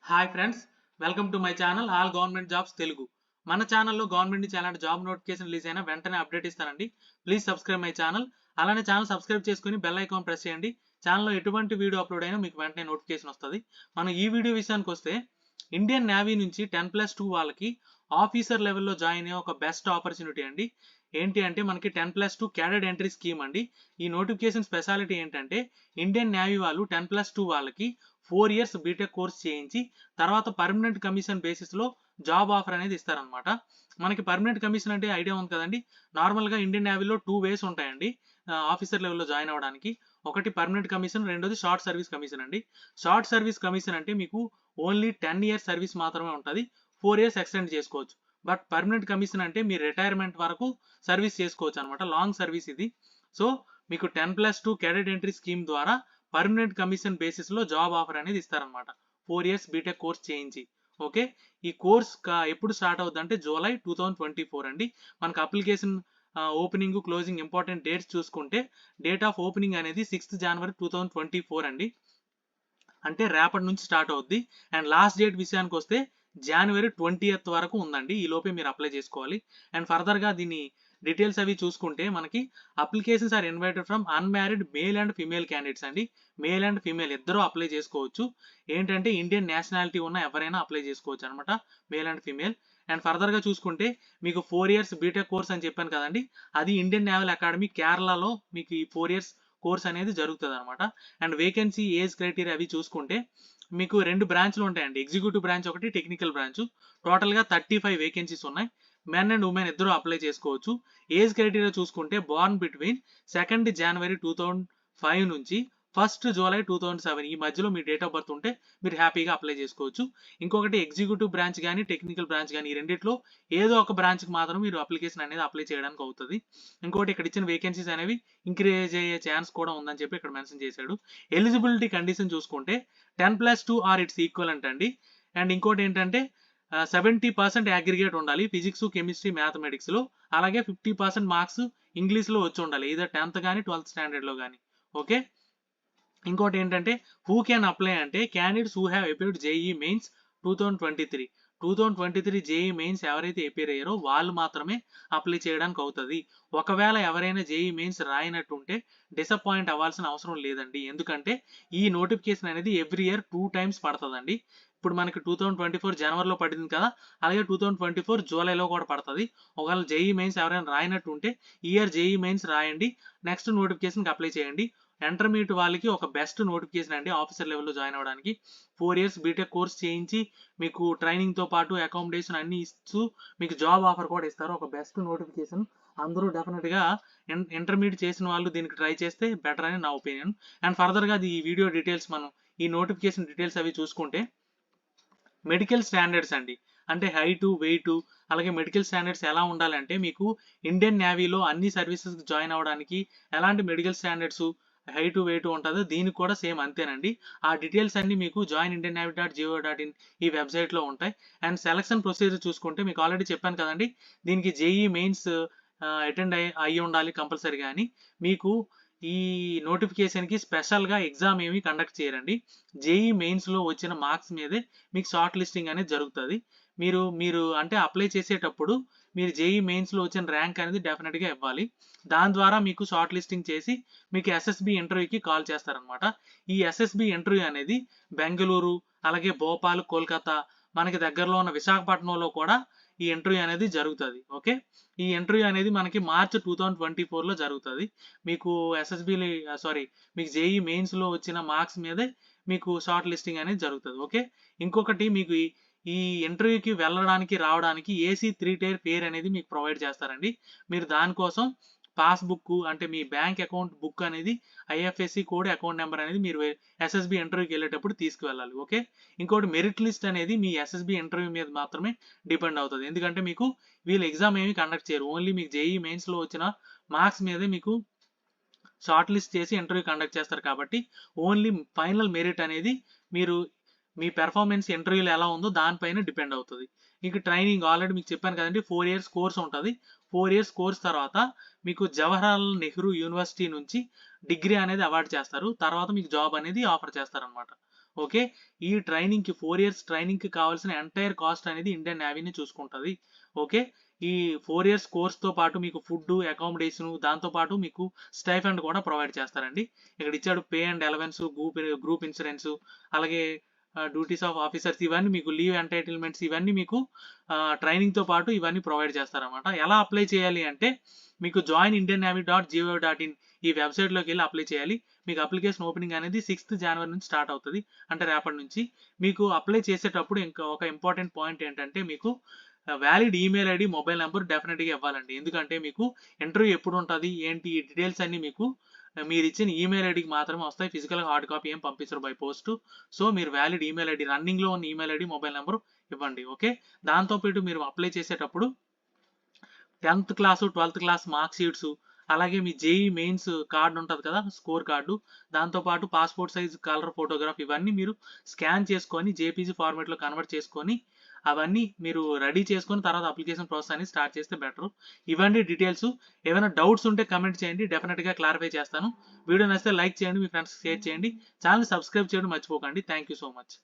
Hi friends, welcome to my channel all government jobs Telugu. మన ఛానల్లో government నుంచి ఎలాంటి జాబ్ నోటిఫికేషన్ రిలీజ్ అయినా వెంటనే అప్డేట్ ఇస్తానండి. Please subscribe my channel. అలానే ఛానల్ సబ్స్క్రైబ్ చేసుకుని బెల్ ఐకాన్ ప్రెస్ చేయండి. ఛానల్లో ఎటువంటి వీడియో అప్లోడ్ అయినా మీకు వెంటనే నోటిఫికేషన్ వస్తుంది. మనం ఈ వీడియో విషయానికి వస్తే ఇండియన్ నేవీ నుంచి 10+2 వాళ్ళకి ఆఫీసర్ లెవెల్లో జాయిన్ అయ్యే ఒక బెస్ట్ ఆపర్చునిటీ అండి. ఏంటి అంటే మనకి 10+2 క్యాడెట్ ఎంట్రీ స్కీమ్ అండి. ఈ నోటిఫికేషన్ స్పెషాలిటీ ఏంటంటే ఇండియన్ నేవీ వాళ్ళు 10+2 వాళ్ళకి 4 years బీటెక్ కోర్స్ చేయించి తర్వాత పర్మనెంట్ కమిషన్ బేసిస్ లో జాబ్ ఆఫర్ అనేది ఇస్తారనమాట. మనకి పర్మనెంట్ కమిషన్ అంటే ఐడియా ఉంది కదండి. నార్మల్ గా ఇండియన్ నేవీలో 2 ways ఉంటాయండి ఆఫీసర్ లెవెల్లో జాయిన్ అవ్వడానికి. ఒకటి పర్మనెంట్ కమిషన్, రెండోది షార్ట్ సర్వీస్ కమిషన్ అండి. షార్ట్ సర్వీస్ కమిషన్ అంటే మీకు ఓన్లీ 10 years సర్వీస్ మాత్రమే ఉంటుంది, 4 years ఎక్స్టెండ్ చేసుకోవచ్చు. బట్ పర్మనెంట్ కమిషన్ అంటే మీ రిటైర్మెంట్ వరకు సర్వీస్ చేసుకోవచ్చు అనమాట, లాంగ్ సర్వీస్ ఇది. సో మీకు 10+2 క్యాడెట్ ఎంట్రీ స్కీమ్ ద్వారా పర్మనెంట్ కమిషన్ బేసిస్ లో జాబ్ ఆఫర్ అనేది ఇస్తారనమాట, 4 years బీటెక్ కోర్స్ చేయించి. ఓకే, ఈ కోర్స్ ఎప్పుడు స్టార్ట్ అవుతుంది అంటే జూలై 2024 అండి. మనకు application opening closing important dates చూసుకుంటే డేట్ ఆఫ్ ఓపెనింగ్ అనేది 6th January 2024 అండి, అంటే రేపటి నుంచి స్టార్ట్ అవుద్ది. అండ్ లాస్ట్ డేట్ విషయానికి వస్తే January 20th వరకు ఉందండి. ఈ లోపే మీరు అప్లై చేసుకోవాలి. అండ్ ఫర్దర్ గా దీని డీటెయిల్స్ అవి చూసుకుంటే మనకి applications are invited from unmarried male and female candidates అండి. మేల్ అండ్ ఫిమేల్ ఇద్దరు అప్లై చేసుకోవచ్చు. ఏంటంటే ఇండియన్ నేషనాలిటీ ఉన్న ఎవరైనా అప్లై చేసుకోవచ్చు అనమాట, male and female. And further గా చూసుకుంటే మీకు 4 years బీటెక్ కోర్స్ అని చెప్పాను కదండి, అది ఇండియన్ నేవల్ అకాడమీ కేరళలో మీకు ఈ 4 years కోర్స్ అనేది జరుగుతుంది అనమాట. అండ్ వేకెన్సీ ఏజ్ క్రైటీరియా అవి చూసుకుంటే మీకు 2 బ్రాంచ్లు ఉంటాయండి, ఎగ్జిక్యూటివ్ బ్రాంచ్ ఒకటి, టెక్నికల్ బ్రాంచ్. టోటల్ గా 35 వేకెన్సీస్ ఉన్నాయి. మెన్ అండ్ ఉమెన్ ఇద్దరు అప్లై చేసుకోవచ్చు. ఏజ్ క్రైటీరియా చూసుకుంటే బార్న్ బిట్వీన్ 2nd January 2005 నుంచి 1st July 2007 ఈ మధ్యలో మీ డేట్ ఆఫ్ బర్త్ ఉంటే మీరు హ్యాపీగా అప్లై చేసుకోవచ్చు. ఇంకొకటి ఎగ్జిక్యూటివ్ బ్రాంచ్ కానీ టెక్నికల్ బ్రాంచ్ కానీ ఈ రెండిట్లో ఏదో ఒక బ్రాంచ్ కి మాత్రం మీరు అప్లికేషన్ అనేది అప్లై చేయడానికి అవుతుంది. ఇంకోటి ఇక్కడ ఇచ్చిన వేకెన్సీస్ అనేవి ఇంక్రీజ్ అయ్యే ఛాన్స్ కూడా ఉందని చెప్పి ఇక్కడ మెన్షన్ చేశాడు. ఎలిజిబిలిటీ కండిషన్ చూసుకుంటే 10+2 ఆర్ ఇట్స్ ఈక్వలెంట్ అండి. అండ్ ఇంకోటి ఏంటంటే 70% అగ్రిగేట్ ఉండాలి ఫిజిక్స్, కెమిస్ట్రీ, మ్యాథమెటిక్స్ లో. అలాగే 50% మార్క్స్ ఇంగ్లీష్ లో వచ్చి ఉండాలి, ఇదర్ 10th కానీ 12th స్టాండర్డ్ లో కానీ. ఓకే, ఇంకోటి ఏంటంటే హూ క్యాన్ అప్లై అంటే candidates who have appeared JEE mains 2023 JEE mains ఎవరైతే అపీర్ అయ్యారో వాళ్ళు మాత్రమే అప్లై చేయడానికి అవుతుంది. ఒకవేళ ఎవరైనా జేఈ మెయిన్స్ రాయినట్టుంటే డిసప్పాయింట్ అవ్వాల్సిన అవసరం లేదండి, ఎందుకంటే ఈ నోటిఫికేషన్ అనేది ఎవ్రీ ఇయర్ 2 times పడుతుందండి. ఇప్పుడు మనకి 2024 జనవరిలో పడింది కదా, అలాగే 2024 జూలైలో కూడా పడుతుంది. ఒకవేళ జేఈ మెయిన్స్ ఎవరైనా రాయినట్టు ఉంటే ఈ ఇయర్ జేఈ మెయిన్స్ రాయండి, నెక్స్ట్ నోటిఫికేషన్కి అప్లై చేయండి. ఇంటర్మీడియట్ వాళ్ళకి ఒక బెస్ట్ నోటిఫికేషన్ అండి ఆఫీసర్ లెవెల్లో జాయిన్ అవ్వడానికి. 4 years బీటెక్ కోర్స్ చేయించి మీకు ట్రైనింగ్ తో పాటు అకామిడేషన్ అన్ని ఇస్తూ మీకు జాబ్ ఆఫర్ కూడా ఇస్తారు. ఒక బెస్ట్ నోటిఫికేషన్. అందరూ డెఫినెట్ గా ఇంటర్మీడియట్ చేసిన వాళ్ళు దీనికి ట్రై చేస్తే బెటర్ అని నా ఒపీనియన్. అండ్ ఫర్దర్ గా ఈ వీడియో డీటెయిల్స్ మనం ఈ నోటిఫికేషన్ డీటెయిల్స్ అవి చూసుకుంటే మెడికల్ స్టాండర్డ్స్ అండి, అంటే హైట్, వెయిట్, అలాగే మెడికల్ స్టాండర్డ్స్ ఎలా ఉండాలంటే మీకు ఇండియన్ నేవీలో అన్ని సర్వీసెస్ జాయిన్ అవ్వడానికి ఎలాంటి మెడికల్ స్టాండర్డ్స్, హైట్, వెయిట్ ఉంటుందో దీనికి కూడా సేమ్ అంతేనండి. ఆ డీటెయిల్స్ అన్ని మీకు joinindiannavy.go.in ఈ వెబ్సైట్ లో ఉంటాయి. అండ్ సెలక్షన్ ప్రొసీజర్ చూసుకుంటే మీకు ఆల్రెడీ చెప్పాను కదండి, దీనికి జేఈ మెయిన్స్ అటెండ్ అయ్యి ఉండాలి కంపల్సరీగా అని. మీకు ఈ నోటిఫికేషన్ కి స్పెషల్ గా ఎగ్జామ్ ఏమి కండక్ట్ చేయరండి, జేఈ మెయిన్స్ లో వచ్చిన మార్క్స్ మీదే మీకు షార్ట్ లిస్టింగ్ అనేది జరుగుతుంది. మీరు మీరు అంటే అప్లై చేసేటప్పుడు మీరు జేఈ మెయిన్స్ లో వచ్చిన ర్యాంక్ అనేది డెఫినెట్ గా ఇవ్వాలి. దాని ద్వారా మీకు షార్ట్ లిస్టింగ్ చేసి మీకు ఎస్ఎస్బి ఇంటర్వ్యూకి కాల్ చేస్తారనమాట. ఈ ఎస్ఎస్బి ఇంటర్వ్యూ అనేది బెంగళూరు, అలాగే భోపాల్, కోల్కతా, మనకి దగ్గరలో ఉన్న విశాఖపట్నంలో కూడా ఈ ఇంటర్వ్యూ అనేది జరుగుతుంది. ఓకే, ఈ ఇంటర్వ్యూ అనేది మనకి మార్చ్ 2024 లో జరుగుతుంది. మీకు ఎస్ఎస్బి మీకు జేఈ మెయిన్స్ లో వచ్చిన మార్క్స్ మీదే మీకు షార్ట్ లిస్టింగ్ అనేది జరుగుతుంది. ఓకే, ఇంకొకటి మీకు ఈ ఇంటర్వ్యూకి వెళ్ళడానికి రావడానికి ఏసీ 3-tier ఫేర్ అనేది మీకు ప్రొవైడ్ చేస్తారండి. మీరు దానికోసం పాస్బుక్ అంటే మీ బ్యాంక్ అకౌంట్ బుక్ అనేది, ఐఎఫ్ఎస్సి కోడ్, అకౌంట్ నెంబర్ అనేది మీరు ఎస్ఎస్బి ఇంటర్వ్యూకి వెళ్ళేటప్పుడు తీసుకువెళ్ళాలి. ఓకే, ఇంకోటి మెరిట్ లిస్ట్ అనేది మీ ఎస్ఎస్బి ఇంటర్వ్యూ మీద మాత్రమే డిపెండ్ అవుతుంది, ఎందుకంటే మీకు వీళ్ళు ఎగ్జామ్ ఏమి కండక్ట్ చేయరు, ఓన్లీ మీకు జేఈ మెయిన్స్ లో వచ్చిన మార్క్స్ మీదే మీకు షార్ట్ లిస్ట్ చేసి ఇంటర్వ్యూ కండక్ట్ చేస్తారు. కాబట్టి ఓన్లీ ఫైనల్ మెరిట్ అనేది మీరు మీ పెర్ఫార్మెన్స్ ఇంటర్వ్యూలో ఎలా ఉందో దానిపైన డిపెండ్ అవుతుంది. ఇక ట్రైనింగ్ ఆల్రెడీ మీకు చెప్పాను కదండి, 4 years కోర్స్ ఉంటుంది. 4 years కోర్స్ తర్వాత మీకు జవహర్లాల్ నెహ్రూ యూనివర్సిటీ నుంచి డిగ్రీ అనేది అవార్డు చేస్తారు. తర్వాత మీకు జాబ్ అనేది ఆఫర్ చేస్తారు అనమాట. ఓకే. ఈ ట్రైనింగ్‌కి 4 ఇయర్స్ ట్రైనింగ్‌కి కావాల్సిన ఎంటైర్ కాస్ట్ అనేది ఇండియన్ నేవీనే చూసుకుంటది. ఓకే. ఈ 4 ఇయర్స్ కోర్స్‌తో పాటు మీకు ఫుడ్డు, అకామిడేషను దాంతో పాటు మీకు స్టైఫండ్ కూడా ప్రొవైడ్ చేస్తారండి. ఇక్కడ ఇచ్చాడు pay and allowance, group insurance, అలాగే డ్యూటీస్ ఆఫ్ ఆఫీసర్స్ ఇవన్నీ మీకు లీవ్ ఎంటైటిల్మెంట్స్ ఇవన్నీ మీకు ట్రైనింగ్‌తో పాటు ఇవన్నీ ప్రొవైడ్ చేస్తారనమాట. ఎలా అప్లై చేయాలి అంటే మీకు joinindiannavy.gov.in ఈ వెబ్‌సైట్‌లోకి వెళ్లి అప్లై చేయాలి. మీకు అప్లికేషన్ ఓపెనింగ్ అనేది 6థ్ జనవరి నుంచి స్టార్ట్ అవుతది. అంటే రేపటి నుంచి. మీకు అప్లై చేసేటప్పుడు ఇంకా ఒక ఇంపార్టెంట్ పాయింట్ ఏంటంటే మీకు valid email ID, mobile number డెఫినిట్‌గా ఇవ్వాలండి. ఎందుకంటే మీకు ఇంటర్వ్యూ ఎప్పుడు ఉంటది, ఏంటి ఈ డీటెయిల్స్ అన్నీ మీకు మీరిచ్చిన ఈమెయిల్ ఐడీకి మాత్రమే వస్తాయి. ఫిజికల్‌గా హార్డ్ కాపీ ఏం పంపించరు బై పోస్ట్. సో మీరు వాలిడ్ ఈమెయిల్ ఐడీ, రన్నింగ్‌లో ఉన్న ఈమెయిల్ ఐడీ, మొబైల్ నంబర్ ఇవ్వండి. ఓకే. దాంతో పాటు మీరు అప్లై చేసేటప్పుడు 10th class, 12th class mark sheets, అలాగే మీ జేఈ మెయిన్స్ కార్డ్ ఉంటది కదా! Score card. దాంతో పాటు పాస్‌పోర్ట్ సైజ్ కలర్ ఫోటోగ్రాఫ్ ఇవన్నీ మీరు స్కాన్ చేసుకొని జేపీజీ ఫార్మాట్‌లో కన్వర్ట్ చేసుకొని, అవన్నీ మీరు రెడీ చేసుకొని తర్వాత అప్లికేషన్ ప్రాసెస్ అనేది స్టార్ట్ చేస్తే బెటరు. ఇవన్నీ డీటెయిల్స్. ఏమైనా డౌట్స్ ఉంటే కామెంట్ చేయండి. డెఫినిట్‌గా క్లారిఫై చేస్తాను. వీడియో నచ్చితే లైక్ చేయండి. మీ ఫ్రెండ్స్‌కి షేర్ చేయండి. ఛానెల్‌ని సబ్స్క్రైబ్ చేయడం మర్చిపోకండి. Thank you so much.